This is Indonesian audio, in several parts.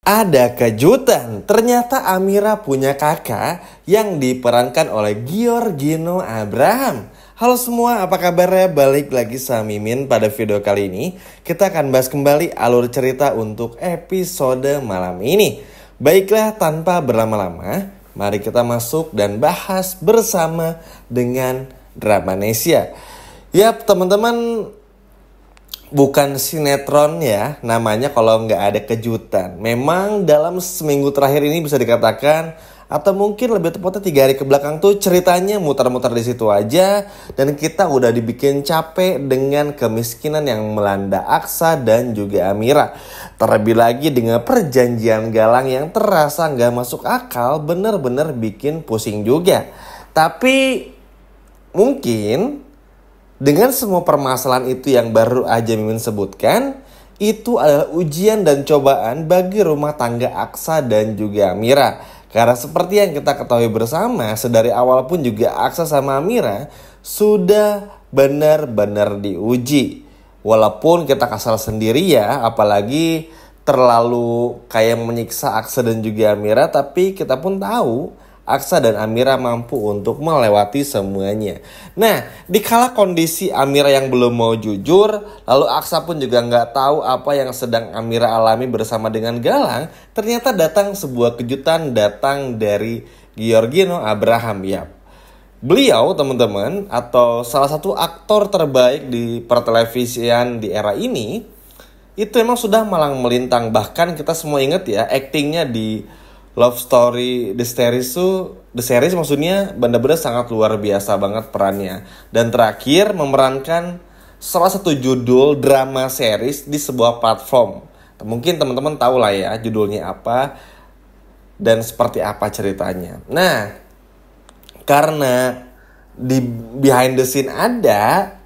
Ada kejutan, ternyata Amira punya kakak yang diperankan oleh Giorgino Abraham. Halo semua, apa kabarnya? Balik lagi sama Mimin pada video kali ini. Kita akan bahas kembali alur cerita untuk episode malam ini. Baiklah, tanpa berlama-lama, mari kita masuk dan bahas bersama dengan Dramanesia. Yap, teman-teman, bukan sinetron ya, namanya kalau nggak ada kejutan. Memang dalam seminggu terakhir ini bisa dikatakan, atau mungkin lebih tepatnya 3 hari kebelakang tuh ceritanya muter-muter di situ aja. Dan kita udah dibikin capek dengan kemiskinan yang melanda Aksa dan juga Amira. Terlebih lagi dengan perjanjian Galang yang terasa nggak masuk akal, bener-bener bikin pusing juga. Tapi mungkin dengan semua permasalahan itu yang baru aja Mimin sebutkan, itu adalah ujian dan cobaan bagi rumah tangga Aksa dan juga Amira. Karena seperti yang kita ketahui bersama, sedari awal pun juga Aksa sama Amira sudah benar-benar diuji. Walaupun kita kasar sendiri ya, apalagi terlalu kayak menyiksa Aksa dan juga Amira, tapi kita pun tahu Aksa dan Amira mampu untuk melewati semuanya. Nah, dikala kondisi Amira yang belum mau jujur, lalu Aksa pun juga nggak tahu apa yang sedang Amira alami bersama dengan Galang, ternyata datang sebuah kejutan datang dari Giorgino Abraham. Yap, beliau teman-teman, atau salah satu aktor terbaik di pertelevisian di era ini, itu emang sudah malang melintang. Bahkan kita semua ingat ya, aktingnya di Love Story The Series maksudnya benar-benar sangat luar biasa banget perannya. Dan terakhir memerankan salah satu judul drama series di sebuah platform. Mungkin teman-teman tahu lah ya judulnya apa dan seperti apa ceritanya. Nah, karena di behind the scene ada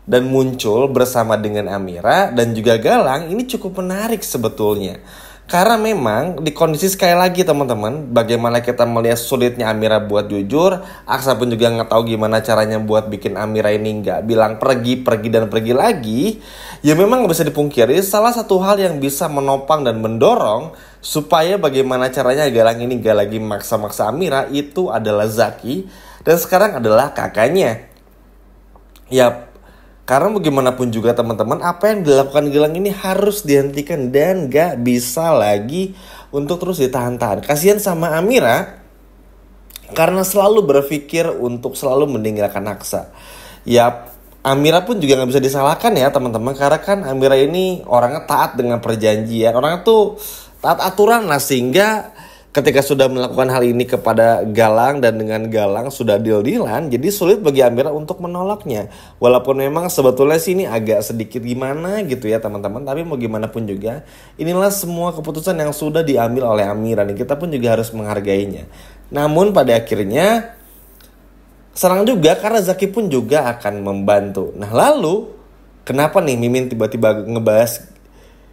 dan muncul bersama dengan Amira dan juga Galang, ini cukup menarik sebetulnya. Karena memang di kondisi sekali lagi teman-teman, bagaimana kita melihat sulitnya Amira buat jujur, Aksa pun juga nggak tahu gimana caranya buat bikin Amira ini nggak bilang pergi dan pergi lagi. Ya memang nggak bisa dipungkiri, salah satu hal yang bisa menopang dan mendorong supaya bagaimana caranya Galang ini nggak lagi maksa-maksa Amira itu adalah Zaki, dan sekarang adalah kakaknya. Ya, karena bagaimanapun juga teman-teman, apa yang dilakukan Galang ini harus dihentikan dan gak bisa lagi untuk terus ditahan-tahan. Kasihan sama Amira karena selalu berpikir untuk selalu meninggalkan Aksa. Ya, Amira pun juga gak bisa disalahkan ya teman-teman, karena kan Amira ini orangnya taat dengan perjanjian, orangnya tuh taat aturan lah, sehingga ketika sudah melakukan hal ini kepada Galang dan dengan Galang sudah deal-dealan, jadi sulit bagi Amira untuk menolaknya. Walaupun memang sebetulnya sih ini agak sedikit gimana gitu ya teman-teman, tapi mau gimana pun juga, inilah semua keputusan yang sudah diambil oleh Amira dan kita pun juga harus menghargainya. Namun pada akhirnya serang juga karena Zaki pun juga akan membantu. Nah lalu kenapa nih Mimin tiba-tiba ngebahas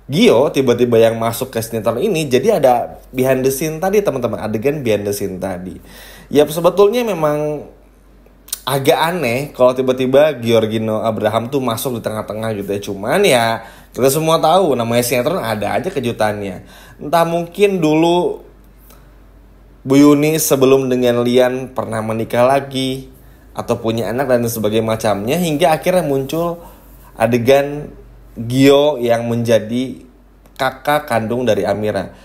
Gio tiba-tiba yang masuk ke sinetron ini? Jadi ada behind the scene tadi teman-teman, adegan behind the scene tadi. Ya sebetulnya memang agak aneh kalau tiba-tiba Giorgino Abraham tuh masuk di tengah-tengah gitu ya. Cuman ya kita semua tahu namanya sinetron ada aja kejutannya. Entah mungkin dulu Bu Yuni sebelum dengan Lian pernah menikah lagi atau punya anak dan sebagainya macamnya, hingga akhirnya muncul adegan Gio yang menjadi kakak kandung dari Amira.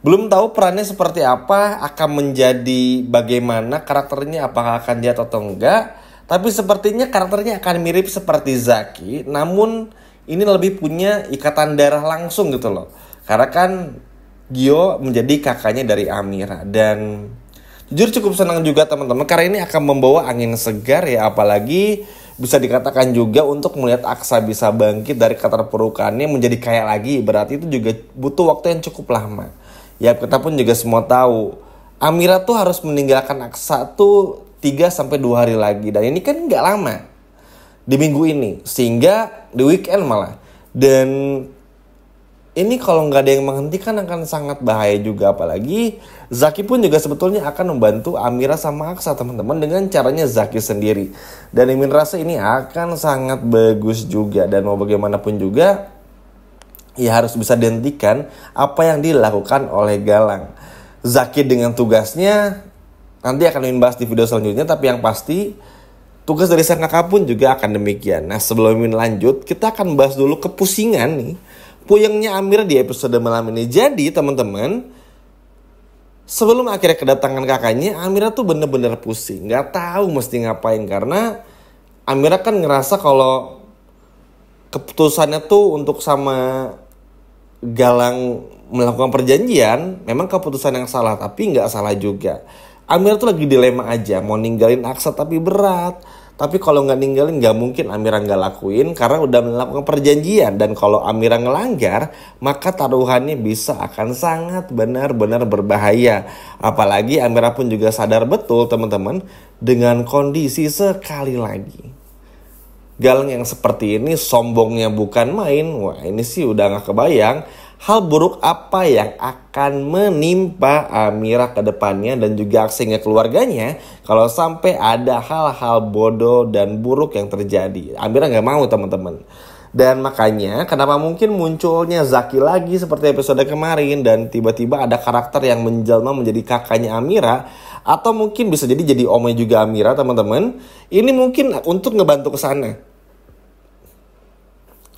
Belum tahu perannya seperti apa, akan menjadi bagaimana karakternya, apakah akan jahat atau enggak. Tapi sepertinya karakternya akan mirip seperti Zaki, namun ini lebih punya ikatan darah langsung gitu loh. Karena kan Gio menjadi kakaknya dari Amira. Dan jujur cukup senang juga teman-teman, karena ini akan membawa angin segar ya, apalagi bisa dikatakan juga untuk melihat Aksa bisa bangkit dari keterpurukannya menjadi kaya lagi. Berarti itu juga butuh waktu yang cukup lama. Ya kita pun juga semua tahu Amira tuh harus meninggalkan Aksa tuh 3-2 hari lagi. Dan ini kan gak lama di minggu ini, sehingga di weekend malah. Dan ini kalau nggak ada yang menghentikan akan sangat bahaya juga. Apalagi Zaki pun juga sebetulnya akan membantu Amira sama Aksa teman-teman dengan caranya Zaki sendiri. Dan Mimin rasa ini akan sangat bagus juga. Dan mau bagaimanapun juga ya harus bisa dihentikan apa yang dilakukan oleh Galang. Zaki dengan tugasnya nanti akan Mimin bahas di video selanjutnya, tapi yang pasti tugas dari sang kakak pun juga akan demikian. Nah, sebelum Mimin lanjut, kita akan bahas dulu kepusingan nih, puyengnya Amira di episode malam ini. Jadi teman-teman, sebelum akhirnya kedatangan kakaknya, Amira tuh bener-bener pusing, gak tahu mesti ngapain. Karena Amira kan ngerasa kalau keputusannya tuh untuk sama Galang melakukan perjanjian memang keputusan yang salah, tapi nggak salah juga. Amira tuh lagi dilema aja, mau ninggalin Aksa tapi berat. Tapi kalau nggak ninggalin nggak mungkin Amira nggak lakuin karena udah melakukan perjanjian. Dan kalau Amira ngelanggar maka taruhannya bisa akan sangat benar-benar berbahaya. Apalagi Amira pun juga sadar betul teman-teman dengan kondisi sekali lagi Galang yang seperti ini, sombongnya bukan main. Wah, ini sih udah gak kebayang hal buruk apa yang akan menimpa Amira ke depannya dan juga aksinya keluarganya kalau sampai ada hal-hal bodoh dan buruk yang terjadi. Amira gak mau teman-teman. Dan makanya kenapa mungkin munculnya Zaki lagi seperti episode kemarin dan tiba-tiba ada karakter yang menjelma menjadi kakaknya Amira, atau mungkin bisa jadi omnya juga Amira teman-teman. Ini mungkin untuk ngebantu ke sana.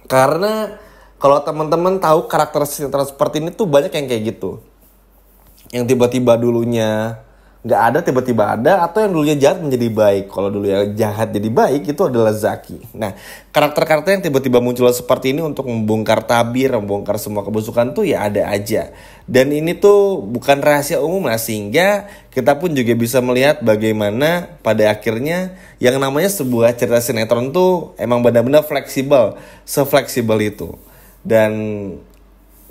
Karena kalau teman-teman tahu karakter sinetron seperti ini tuh banyak yang kayak gitu. Yang tiba-tiba dulunya nggak ada, tiba-tiba ada. Atau yang dulunya jahat menjadi baik. Kalau dulu yang jahat jadi baik itu adalah Zaki. Nah, karakter-karakter yang tiba-tiba muncul seperti ini untuk membongkar tabir, membongkar semua kebusukan tuh ya ada aja. Dan ini tuh bukan rahasia umum lah, sehingga kita pun juga bisa melihat bagaimana pada akhirnya yang namanya sebuah cerita sinetron tuh emang benar-benar fleksibel, sefleksibel itu. Dan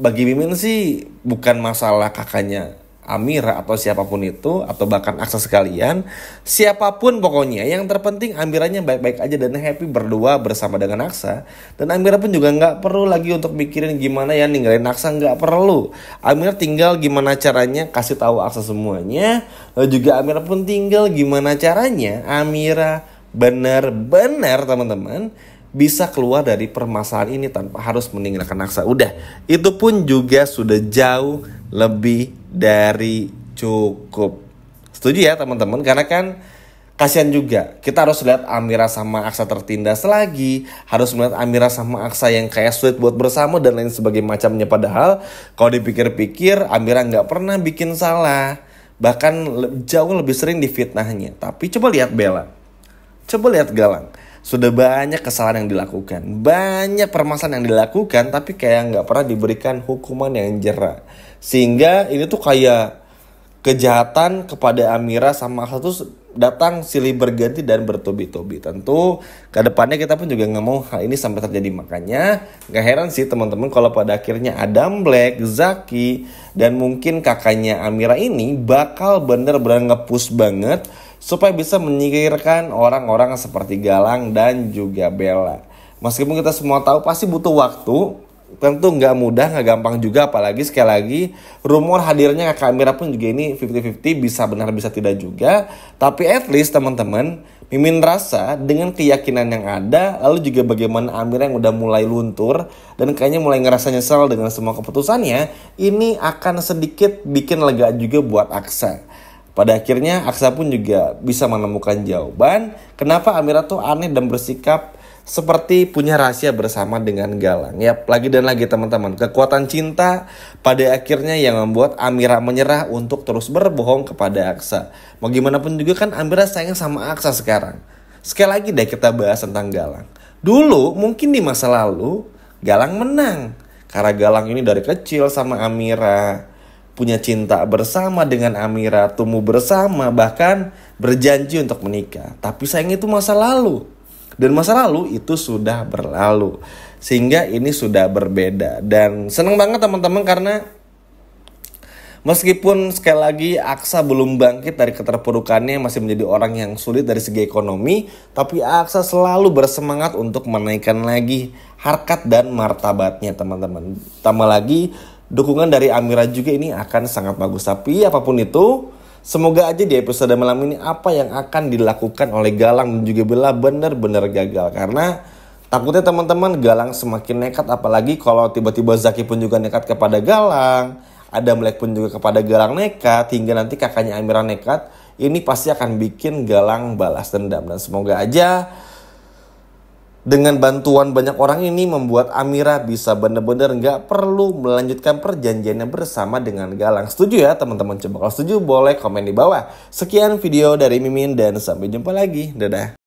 bagi Mimin sih bukan masalah kakaknya Amira atau siapapun itu, atau bahkan Aksa sekalian, siapapun pokoknya, yang terpenting Amiranya baik-baik aja dan happy berdua bersama dengan Aksa. Dan Amira pun juga nggak perlu lagi untuk mikirin gimana ya ninggalin Aksa, nggak perlu. Amira tinggal gimana caranya kasih tahu Aksa semuanya, lalu juga Amira pun tinggal gimana caranya Amira benar-benar teman-teman bisa keluar dari permasalahan ini tanpa harus meninggalkan Aksa. Udah, itu pun juga sudah jauh lebih dari cukup. Setuju ya teman-teman? Karena kan kasihan juga, kita harus lihat Amira sama Aksa tertindas lagi, harus melihat Amira sama Aksa yang kayak sweet buat bersama dan lain sebagainya macamnya. Padahal kalau dipikir-pikir Amira nggak pernah bikin salah, bahkan jauh lebih sering difitnahnya. Tapi coba lihat Bella, coba lihat Galang, sudah banyak kesalahan yang dilakukan, banyak permasalahan yang dilakukan, tapi kayak nggak pernah diberikan hukuman yang jerak. Sehingga ini tuh kayak kejahatan kepada Amira sama Aksa tuh datang silih berganti dan bertubi-tubi. Tentu ke depannya kita pun juga nggak mau hal ini sampai terjadi. Makanya nggak heran sih teman-teman kalau pada akhirnya Adam Black, Zaki, dan mungkin kakaknya Amira ini bakal bener-bener nge-push banget supaya bisa menyingkirkan orang-orang seperti Galang dan juga Bella. Meskipun kita semua tahu pasti butuh waktu, tentu nggak mudah, nggak gampang juga. Apalagi sekali lagi rumor hadirnya kakak Amira pun juga ini 50-50, bisa benar bisa tidak juga. Tapi at least teman-teman, Mimin rasa dengan keyakinan yang ada, lalu juga bagaimana Amira yang udah mulai luntur dan kayaknya mulai ngerasa nyesel dengan semua keputusannya, ini akan sedikit bikin lega juga buat Aksa. Pada akhirnya Aksa pun juga bisa menemukan jawaban kenapa Amira tuh aneh dan bersikap seperti punya rahasia bersama dengan Galang. Ya, lagi dan lagi teman-teman, kekuatan cinta pada akhirnya yang membuat Amira menyerah untuk terus berbohong kepada Aksa. Mau gimana pun juga kan Amira sayang sama Aksa sekarang. Sekali lagi deh kita bahas tentang Galang. Dulu mungkin di masa lalu Galang menang karena Galang ini dari kecil sama Amira, punya cinta bersama dengan Amira, tumbuh bersama, bahkan berjanji untuk menikah. Tapi sayang itu masa lalu. Dan masa lalu itu sudah berlalu. Sehingga ini sudah berbeda. Dan seneng banget teman-teman karena meskipun sekali lagi Aksa belum bangkit dari keterpurukannya, masih menjadi orang yang sulit dari segi ekonomi, tapi Aksa selalu bersemangat untuk menaikkan lagi harkat dan martabatnya teman-teman. Tambah lagi dukungan dari Amira juga ini akan sangat bagus. Tapi apapun itu, semoga aja di episode malam ini apa yang akan dilakukan oleh Galang dan juga Bella benar-benar gagal. Karena Takutnya teman-teman Galang semakin nekat, apalagi kalau tiba-tiba Zaki pun juga nekat kepada Galang. Adam Black pun juga kepada Galang nekat, hingga nanti kakaknya Amira nekat. Ini pasti akan bikin Galang balas dendam. Dan semoga aja dengan bantuan banyak orang ini membuat Amira bisa benar-benar nggak perlu melanjutkan perjanjiannya bersama dengan Galang. Setuju ya teman-teman? Coba kalau setuju boleh komen di bawah. Sekian video dari Mimin dan sampai jumpa lagi. Dadah.